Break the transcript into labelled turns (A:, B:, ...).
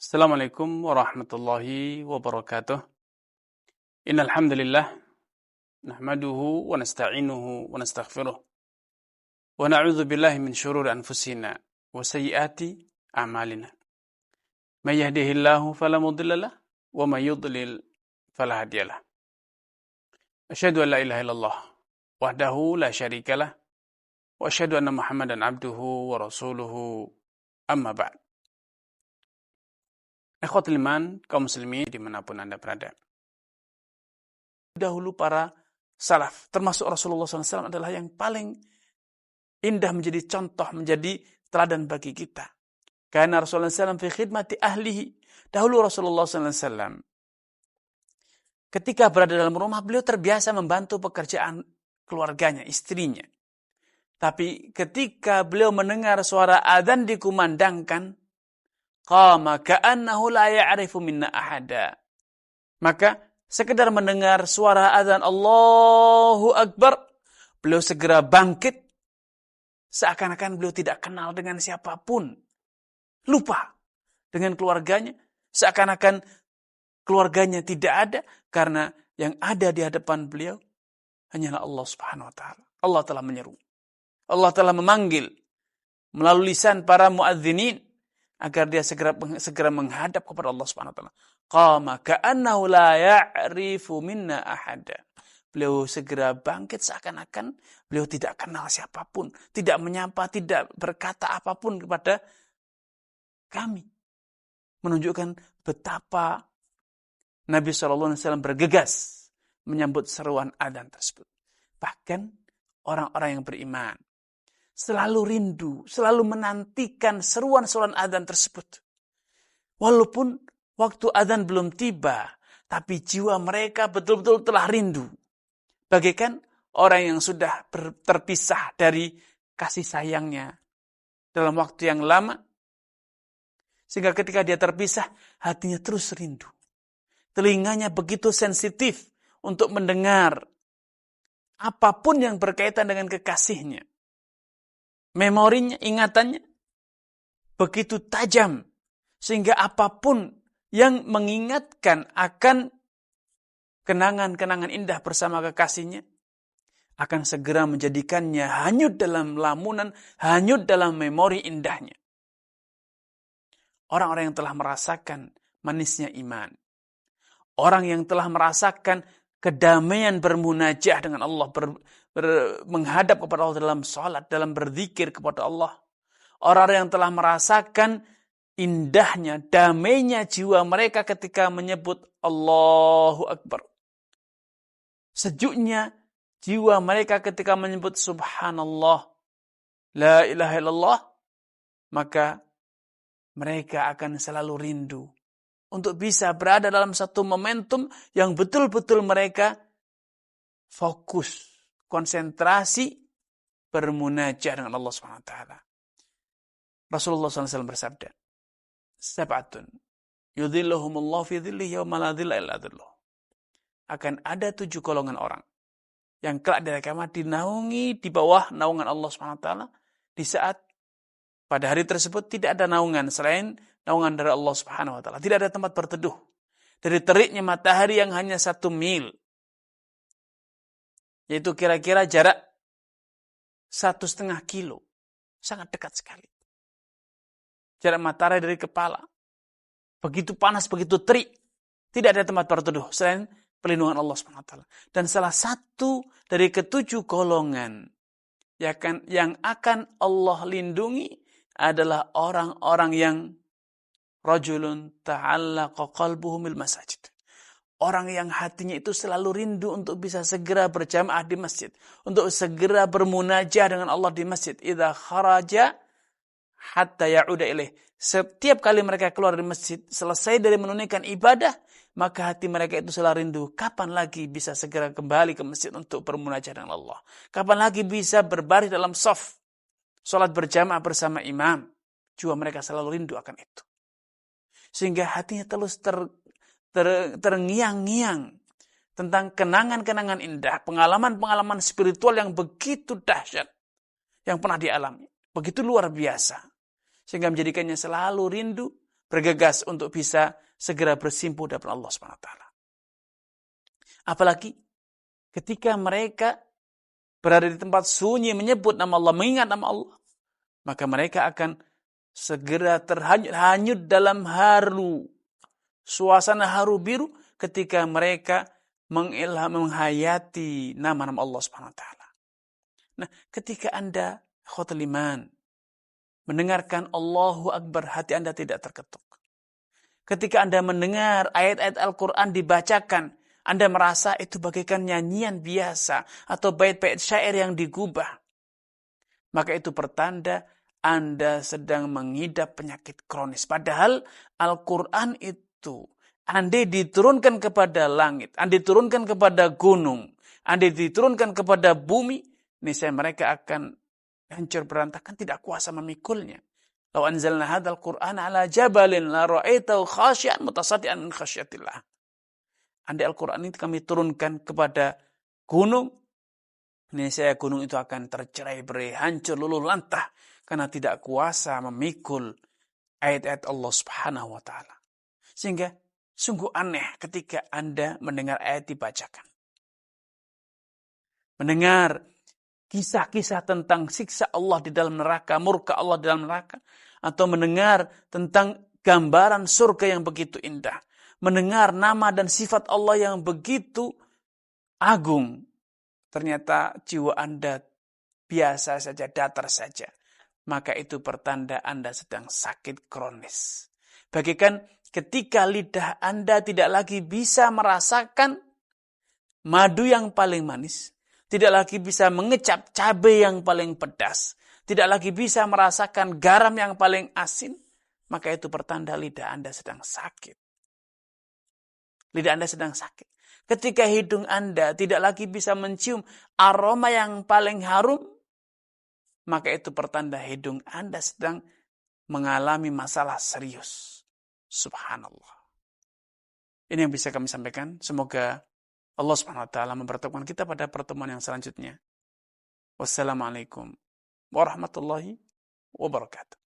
A: Assalamualaikum warahmatullahi wabarakatuh. Innal hamdalillah nahmaduhu wa nasta'inuhu wa nastaghfiruh. Wa na'udzu billahi min shururi anfusina wa sayyiati a'malina. May yahdihillahu fala mudilla lahu wa may yudlil fala hadiyalah. Asyhadu an la ilaha illallah wahdahu la syarika lah wa asyhadu anna Muhammadan abduhu wa rasuluhu amma ba'd. Ikhwatul iman, kaum muslimin dimanapun Anda berada. Dahulu para salaf, termasuk Rasulullah SAW adalah yang paling indah menjadi contoh, menjadi teladan bagi kita. Karena Rasulullah SAW fi khidmati ahlihi. Dahulu Rasulullah SAW ketika berada dalam rumah, beliau terbiasa membantu pekerjaan keluarganya, istrinya. Tapi ketika beliau mendengar suara adzan dikumandangkan, qama ka'annahu la ya'rifu minna ahada. Maka sekedar mendengar suara azan Allahu Akbar, beliau segera bangkit seakan-akan beliau tidak kenal dengan siapapun. Lupa dengan keluarganya, seakan-akan keluarganya tidak ada karena yang ada di hadapan beliau hanyalah Allah Subhanahu wa taala. Allah telah menyeru. Allah telah memanggil melalui lisan para muadzinin agar dia segera menghadap kepada Allah Subhanahu wa taala. Qama ka'annahu la ya'rifu minna ahada. Beliau segera bangkit seakan-akan beliau tidak kenal siapapun, tidak menyapa, tidak berkata apapun kepada kami. Menunjukkan betapa Nabi SAW bergegas menyambut seruan adzan tersebut. Bahkan orang-orang yang beriman selalu rindu, selalu menantikan seruan-seruan adzan tersebut. Walaupun waktu adzan belum tiba, tapi jiwa mereka betul-betul telah rindu. Bagaikan orang yang sudah terpisah dari kasih sayangnya dalam waktu yang lama, sehingga ketika dia terpisah, hatinya terus rindu. Telinganya begitu sensitif untuk mendengar apapun yang berkaitan dengan kekasihnya. Memorinya, ingatannya begitu tajam sehingga apapun yang mengingatkan akan kenangan-kenangan indah bersama kekasihnya akan segera menjadikannya hanyut dalam lamunan, hanyut dalam memori indahnya. Orang-orang yang telah merasakan manisnya iman, orang yang telah merasakan kedamaian bermunajah dengan Allah, menghadap kepada Allah dalam salat, dalam berzikir kepada Allah. Orang yang telah merasakan indahnya, damainya jiwa mereka ketika menyebut Allahu Akbar. Sejuknya jiwa mereka ketika menyebut Subhanallah, La ilaha illallah. Maka mereka akan selalu rindu untuk bisa berada dalam satu momentum yang betul-betul mereka fokus, konsentrasi, bermunajah dengan Allah SWT. Rasulullah SAW bersabda, Sab'atun yudhilluhumullahu fi dhillihi yawma la dhilla illa dhilluh. Akan ada 7 golongan orang yang kelak di hari kiamat dinaungi di bawah naungan Allah SWT di saat pada hari tersebut tidak ada naungan selain naungan dari Allah Subhanahu wa taala. Tidak ada tempat berteduh dari teriknya matahari yang hanya 1 mil. Yaitu kira-kira jarak 1,5 kilo. Sangat dekat sekali. Jarak matahari dari kepala. Begitu panas, begitu terik. Tidak ada tempat berteduh selain perlindungan Allah SWT. Dan salah satu dari ke-7 golongan yang akan Allah lindungi adalah orang-orang yang rajulun ta'allaqa qalbuhu bil masajid. Orang yang hatinya itu selalu rindu untuk bisa segera berjamaah di masjid. Untuk segera bermunajah dengan Allah di masjid. Idza kharaja hatta ya'uda ilaih. Setiap kali mereka keluar dari masjid, selesai dari menunaikan ibadah, maka hati mereka itu selalu rindu. Kapan lagi bisa segera kembali ke masjid untuk bermunajah dengan Allah? Kapan lagi bisa berbaris dalam shaf, sholat berjamaah bersama imam? Jiwa mereka selalu rindu akan itu. Sehingga hatinya terus terngiang-ngiang tentang kenangan-kenangan indah, pengalaman-pengalaman spiritual yang begitu dahsyat yang pernah dialami, begitu luar biasa, sehingga menjadikannya selalu rindu bergegas untuk bisa segera bersimpuh dengan Allah Subhanahu wa taala. Apalagi ketika mereka berada di tempat sunyi menyebut nama Allah, mengingat nama Allah, maka mereka akan segera terhanyut dalam haru, suasana haru biru ketika mereka menghayati nama-nama Allah Subhanahu wa taala. Nah, ketika Anda khotul iman mendengarkan Allahu Akbar, hati Anda tidak terketuk. Ketika Anda mendengar ayat-ayat Al-Quran dibacakan, Anda merasa itu bagaikan nyanyian biasa atau bait-bait syair yang digubah. Maka itu pertanda Anda sedang mengidap penyakit kronis. Padahal Al-Quran itu andai diturunkan kepada langit, andai diturunkan kepada gunung, andai diturunkan kepada bumi, niscaya mereka akan hancur berantakan, tidak kuasa memikulnya. Law anzalna hadzal Qur'ana ala jabalin la ra'aitahu khashi'an mutasaddian min khasyatillah. Andai Al-Qur'an ini kami turunkan kepada gunung, niscaya gunung itu akan tercerai-berai, hancur luluh lantah karena tidak kuasa memikul ayat-ayat Allah Subhanahu wa taala. Sehingga sungguh aneh ketika Anda mendengar ayat dibacakan. Mendengar kisah-kisah tentang siksa Allah di dalam neraka, murka Allah di dalam neraka. Atau mendengar tentang gambaran surga yang begitu indah. Mendengar nama dan sifat Allah yang begitu agung. Ternyata jiwa Anda biasa saja, datar saja. Maka itu pertanda Anda sedang sakit kronis. Bagaikan ketika lidah Anda tidak lagi bisa merasakan madu yang paling manis. Tidak lagi bisa mengecap cabai yang paling pedas. Tidak lagi bisa merasakan garam yang paling asin. Maka itu pertanda lidah Anda sedang sakit. Lidah Anda sedang sakit. Ketika hidung Anda tidak lagi bisa mencium aroma yang paling harum. Maka itu pertanda hidung Anda sedang mengalami masalah serius. Subhanallah. Ini yang bisa kami sampaikan. Semoga Allah Subhanahu wa taala mempertemukan kita pada pertemuan yang selanjutnya. Wassalamualaikum warahmatullahi wabarakatuh.